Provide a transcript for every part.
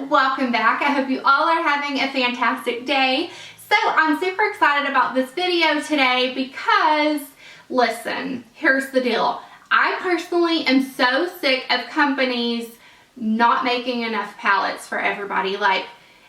welcome back. I hope you all are having a fantastic day. So I'm super excited about this video today because, listen, here's the deal. I personally am so sick of companies not making enough palettes for everybody.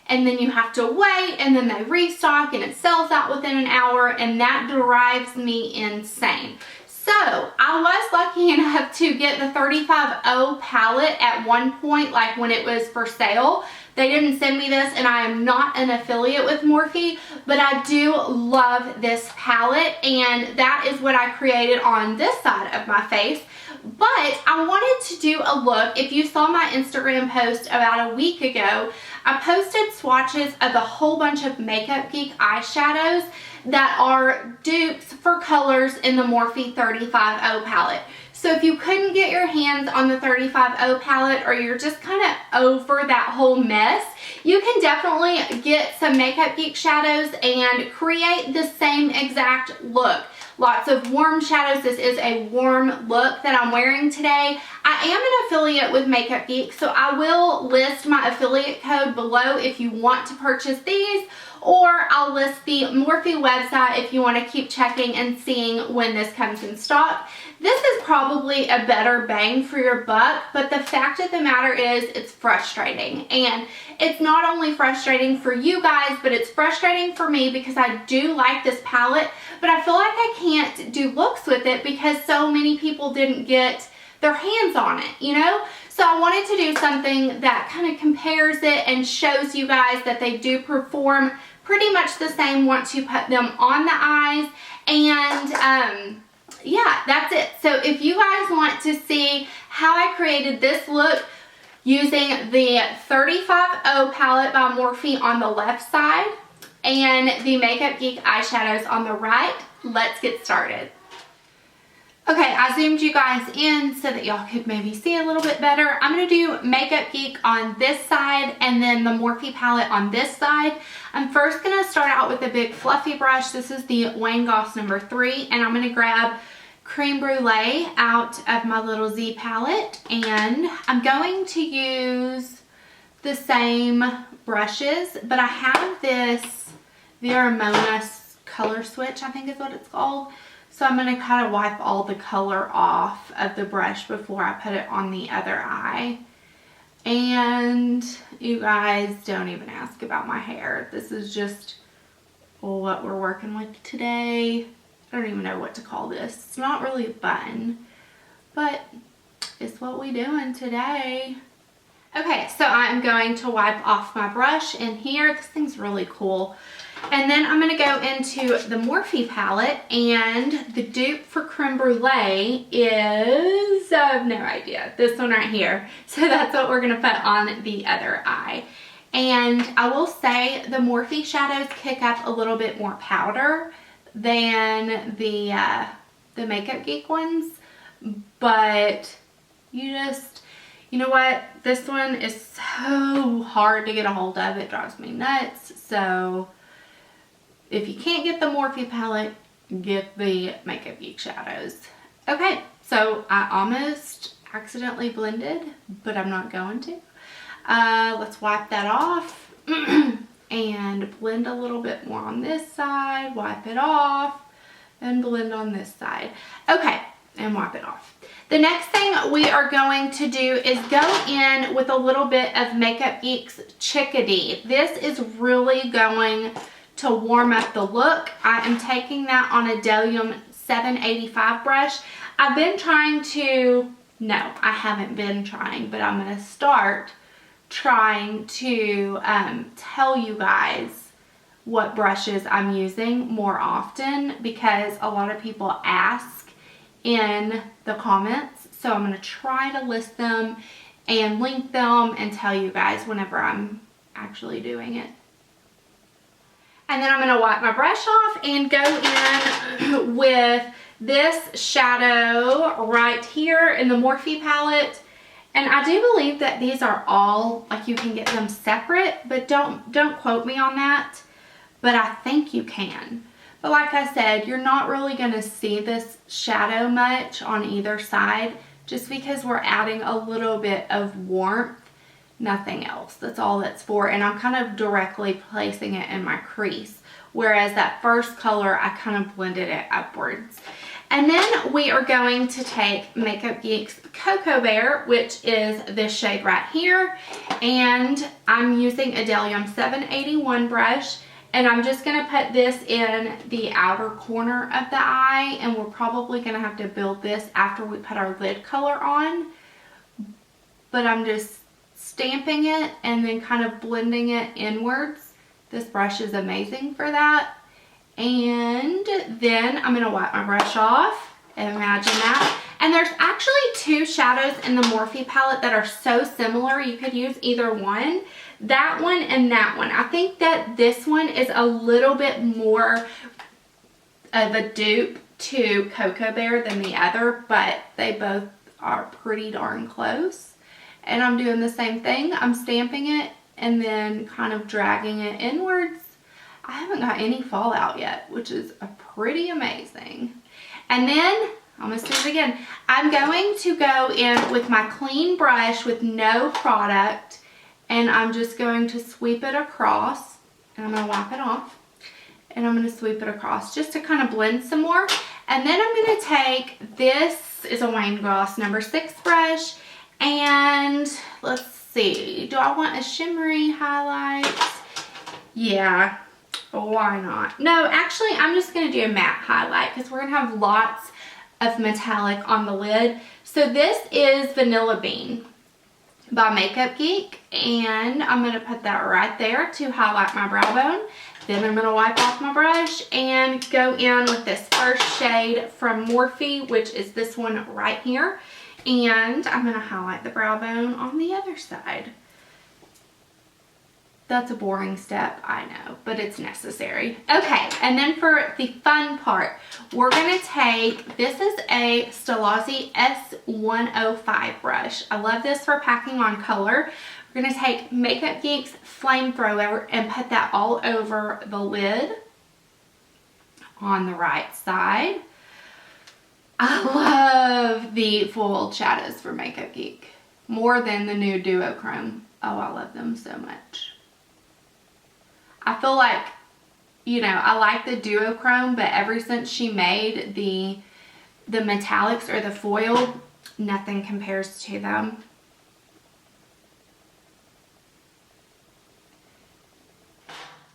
And then you have to wait, and then they restock, and it sells out within an hour, and that drives me insane. So I was lucky enough to get the 35O palette at one point, like when it was for sale. They didn't send me this, and I am not an affiliate with Morphe, but I do love this palette, and that is what I created on this side of my face. But I wanted to do a look. If you saw my Instagram post about a week ago, I posted swatches of a whole bunch of Makeup Geek eyeshadows that are dupes for colors in the Morphe 35O palette. So if you couldn't get your hands on the 35O palette, or you're just kind of over that whole mess, you can definitely get some Makeup Geek shadows and create the same exact look. Lots of warm shadows. This is a warm look that I'm wearing today. I am an affiliate with Makeup Geek, so I will list my affiliate code below if you want to purchase these, or I'll list the Morphe website if you want to keep checking and seeing when this comes in stock. This is probably a better bang for your buck, but the fact of the matter is it's frustrating. And it's not only frustrating for you guys, but it's frustrating for me because I do like this palette, but I feel like I can't do looks with it because so many people didn't get their hands on it, you know? So I wanted to do something that kind of compares it and shows you guys that they do perform pretty much the same once you put them on the eyes. And yeah, that's it. So if you guys want to see how I created this look using the 35O palette by Morphe on the left side and the Makeup Geek eyeshadows on the right, let's get started. Okay, I zoomed you guys in so that y'all could maybe see a little bit better. I'm going to do Makeup Geek on this side and then the Morphe palette on this side. I'm first going to start out with a big fluffy brush. This is the Wayne Goss number 3, and I'm going to grab Creme Brulee out of my little Z palette, and I'm going to use the same brushes, but I have this Mona color switch, I think is what it's called. So I'm going to kind of wipe all the color off of the brush before I put it on the other eye. And you guys, don't even ask about my hair. This is just what we're working with today. I don't even know what to call this. It's not really a bun, but it's what we doing today. Okay, so I'm going to wipe off my brush in here. This thing's really cool. And then I'm going to go into the Morphe palette, and the dupe for Creme Brulee is, I have no idea, this one right here. So that's what we're going to put on the other eye. And I will say the Morphe shadows kick up a little bit more powder than the Makeup Geek ones, but you know what, this one is so hard to get a hold of, it drives me nuts. So if you can't get the Morphe palette, get the Makeup Geek shadows. Okay, so I almost accidentally blended, but I'm not going to. Let's wipe that off and blend a little bit more on this side, wipe it off, and blend on this side. Okay, and wipe it off. The next thing we are going to do is go in with a little bit of Makeup Geek's Chickadee. This is really going to warm up the look. I am taking that on a Delium 785 brush. I've been trying to, no, I haven't been trying, but I'm going to start trying to tell you guys what brushes I'm using more often, because a lot of people ask in the comments. So I'm going to try to list them and link them and tell you guys whenever I'm actually doing it. And then I'm going to wipe my brush off and go in with this shadow right here in the Morphe palette. And I do believe that these are all, like, you can get them separate, but don't quote me on that. But I think you can. But like I said, you're not really going to see this shadow much on either side, just because we're adding a little bit of warmth nothing else. That's all that's for. And I'm kind of directly placing it in my crease. Whereas that first color, I kind of blended it upwards. And then we are going to take Makeup Geek's Cocoa Bear, which is this shade right here. And I'm using a Delium 781 brush. And I'm just going to put this in the outer corner of the eye. And we're probably going to have to build this after we put our lid color on. But I'm just stamping it and then kind of blending it inwards. This brush is amazing for that. And then I'm going to wipe my brush off. Imagine that. And there's actually two shadows in the Morphe palette that are so similar. You could use either one. That one and that one. I think that this one is a little bit more of a dupe to Cocoa Bear than the other, but they both are pretty darn close. And I'm doing the same thing. I'm stamping it and then kind of dragging it inwards. I haven't got any fallout yet, which is pretty amazing. And then, I'm going to do it again. I'm going to go in with my clean brush with no product, and I'm just going to sweep it across, and I'm going to wipe it off, and I'm going to sweep it across just to kind of blend some more. And then I'm going to take, this is a Wayne Goss number 6 brush, and let's see, do I want a shimmery highlight? Yeah. Why not? No, actually, I'm just going to do a matte highlight because we're going to have lots of metallic on the lid. So this is Vanilla Bean by Makeup Geek, and I'm going to put that right there to highlight my brow bone. Then I'm going to wipe off my brush and go in with this first shade from Morphe, which is this one right here. And I'm going to highlight the brow bone on the other side. That's a boring step, I know, but it's necessary. Okay, and then for the fun part, we're going to take, this is a Stilazzi S105 brush. I love this for packing on color. We're going to take Makeup Geek's Flamethrower and put that all over the lid on the right side. I love the foiled shadows for Makeup Geek, more than the new Duochrome. Oh, I love them so much. I feel like, you know, I like the Duochrome, but ever since she made the metallics or the foil, nothing compares to them.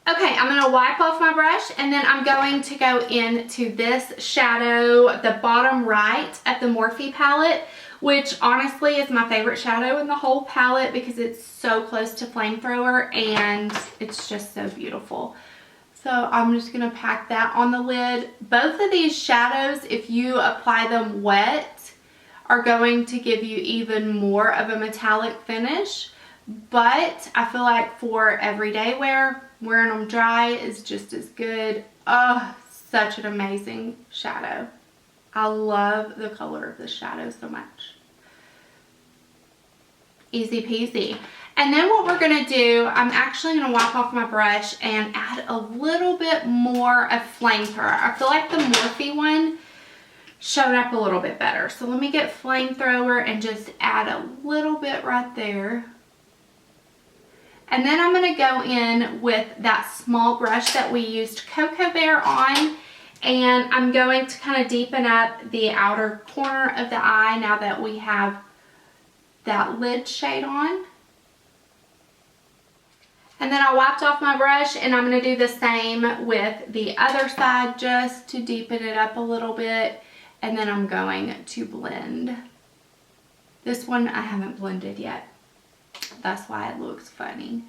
Okay, I'm going to wipe off my brush, and then I'm going to go into this shadow, the bottom right of the Morphe palette, which honestly is my favorite shadow in the whole palette because it's so close to Flamethrower and it's just so beautiful. So I'm just going to pack that on the lid. Both of these shadows, if you apply them wet, are going to give you even more of a metallic finish. But I feel like for everyday wear, wearing them dry is just as good. Oh, such an amazing shadow. I love the color of this shadow so much. Easy peasy. And then what we're going to do, I'm actually going to wipe off my brush and add a little bit more of Flamethrower. I feel like the Morphe one showed up a little bit better. So let me get Flamethrower and just add a little bit right there. And then I'm going to go in with that small brush that we used Cocoa Bear on. And I'm going to kind of deepen up the outer corner of the eye now that we have that lid shade on. And then I wiped off my brush, and I'm going to do the same with the other side just to deepen it up a little bit. And then I'm going to blend. This one I haven't blended yet. That's why it looks funny.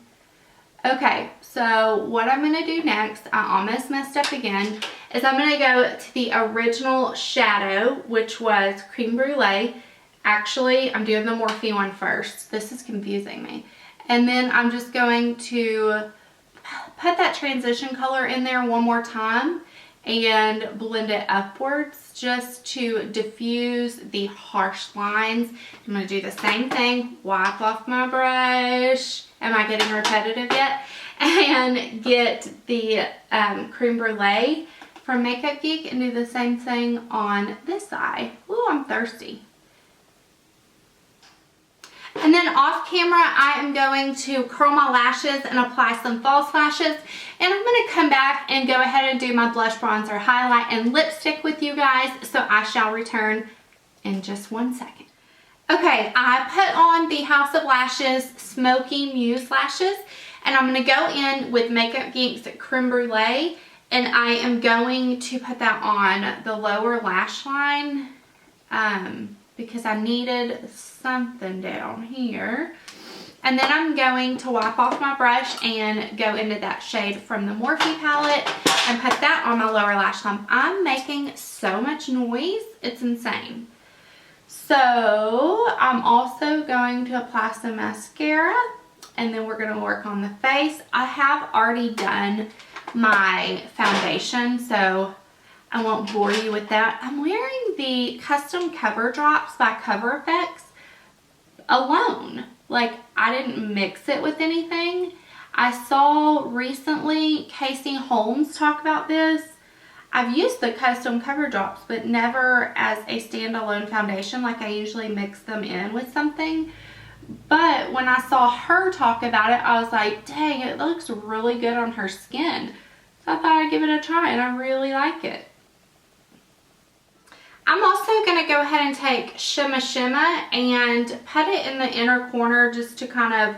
Okay, so what I'm going to do next, I almost messed up again, is I'm going to go to the original shadow, which was Creme Brulee. Actually, I'm doing the Morphe one first. This is confusing me. And then I'm just going to put that transition color in there one more time and blend it upwards just to diffuse the harsh lines. I'm going to do the same thing, wipe off my brush. Am I getting repetitive yet? And get the Creme Brulee from Makeup Geek and do the same thing on this eye. Ooh, I'm thirsty. And then off camera, I am going to curl my lashes and apply some false lashes. And I'm going to come back and go ahead and do my blush, bronzer, highlight, and lipstick with you guys. So I shall return in just 1 second. Okay, I put on the House of Lashes Smoky Muse lashes. And I'm going to go in with Makeup Geek's Creme Brulee. And I am going to put that on the lower lash line. Because I needed something down here. And then I'm going to wipe off my brush and go into that shade from the Morphe palette and put that on my lower lash line. I'm making so much noise, it's insane. So I'm also going to apply some mascara, and then we're going to work on the face. I have already done my foundation, so I won't bore you with that. I'm wearing the Custom Cover Drops by Cover Effects alone. Like, I didn't mix it with anything. I saw recently Casey Holmes talk about this. I've used the Custom Cover Drops, but never as a standalone foundation. Like, I usually mix them in with something. But when I saw her talk about it, I was like, dang, it looks really good on her skin. So I thought I'd give it a try, and I really like it. I'm also going to go ahead and take Shimma Shimma and put it in the inner corner just to kind of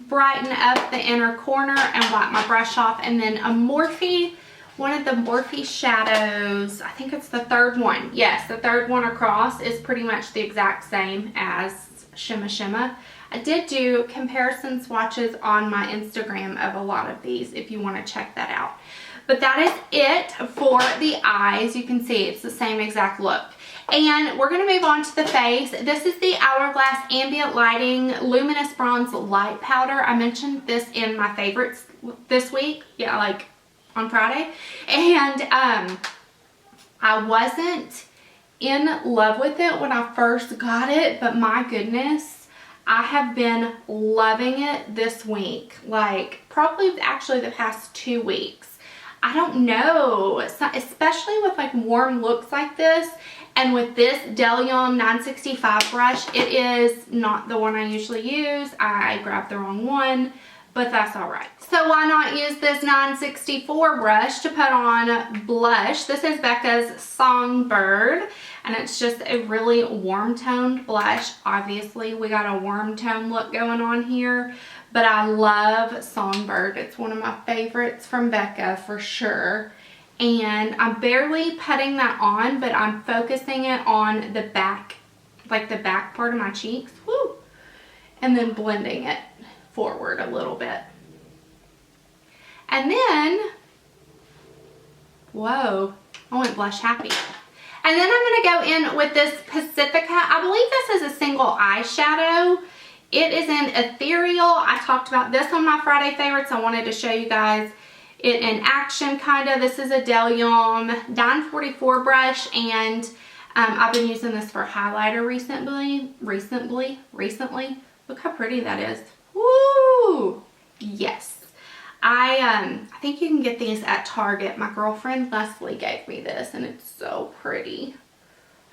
brighten up the inner corner and wipe my brush off. And then a Morphe, one of the Morphe shadows, I think it's the third one. Yes, the third one across is pretty much the exact same as Shimma Shimma. I did do comparison swatches on my Instagram of a lot of these if you want to check that out. But that is it for the eyes. You can see it's the same exact look. And we're going to move on to the face. This is the Hourglass Ambient Lighting Luminous Bronze Light Powder. I mentioned this in my favorites this week. Yeah, like on Friday. And I wasn't in love with it when I first got it. But my goodness, I have been loving it this week. Like, probably actually the past 2 weeks. I don't know, especially with like warm looks like this, and with this Delium 965 brush. It is not the one I usually use. I grabbed the wrong one, but that's all right. So why not use this 964 brush to put on blush? This is Becca's Songbird, and it's just a really warm toned blush. Obviously, we got a warm tone look going on here. But I love Songbird. It's one of my favorites from Becca for sure. And I'm barely putting that on, but I'm focusing it on the back, like the back part of my cheeks. Woo! And then blending it forward a little bit. And then, whoa, I went blush happy. And then I'm going to go in with this Pacifica. I believe this is a single eyeshadow. It is in Ethereal. I talked about this on my Friday favorites. I wanted to show you guys it in action, kind of. This is a Delium 944 brush, and I've been using this for highlighter recently. Look how pretty that is. Woo! Yes. I think you can get these at Target. My girlfriend Leslie gave me this, and it's so pretty.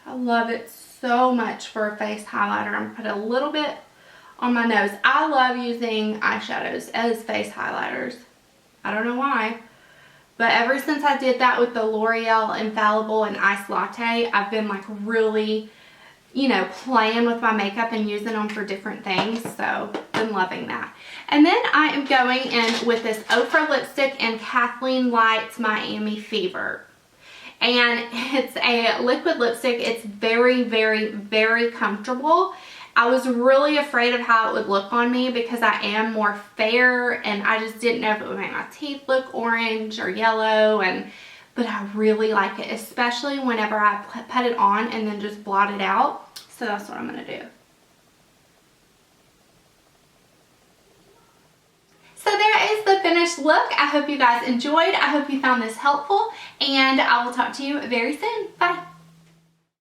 I love it so much for a face highlighter. I'm going to put a little bit on my nose. I love using eyeshadows as face highlighters. I don't know why, but ever since I did that with the L'Oreal Infallible and Ice Latte, I've been like really, you know, playing with my makeup and using them for different things. So been loving that. And then I am going in with this Ofra lipstick in Kathleen Light's Miami Fever. And it's a liquid lipstick. It's very, very, very comfortable. I was really afraid of how it would look on me because I am more fair, and I just didn't know if it would make my teeth look orange or yellow, but I really like it, especially whenever I put it on and then just blot it out. So that's what I'm going to do. So there is the finished look. I hope you guys enjoyed. I hope you found this helpful, and I will talk to you very soon. Bye.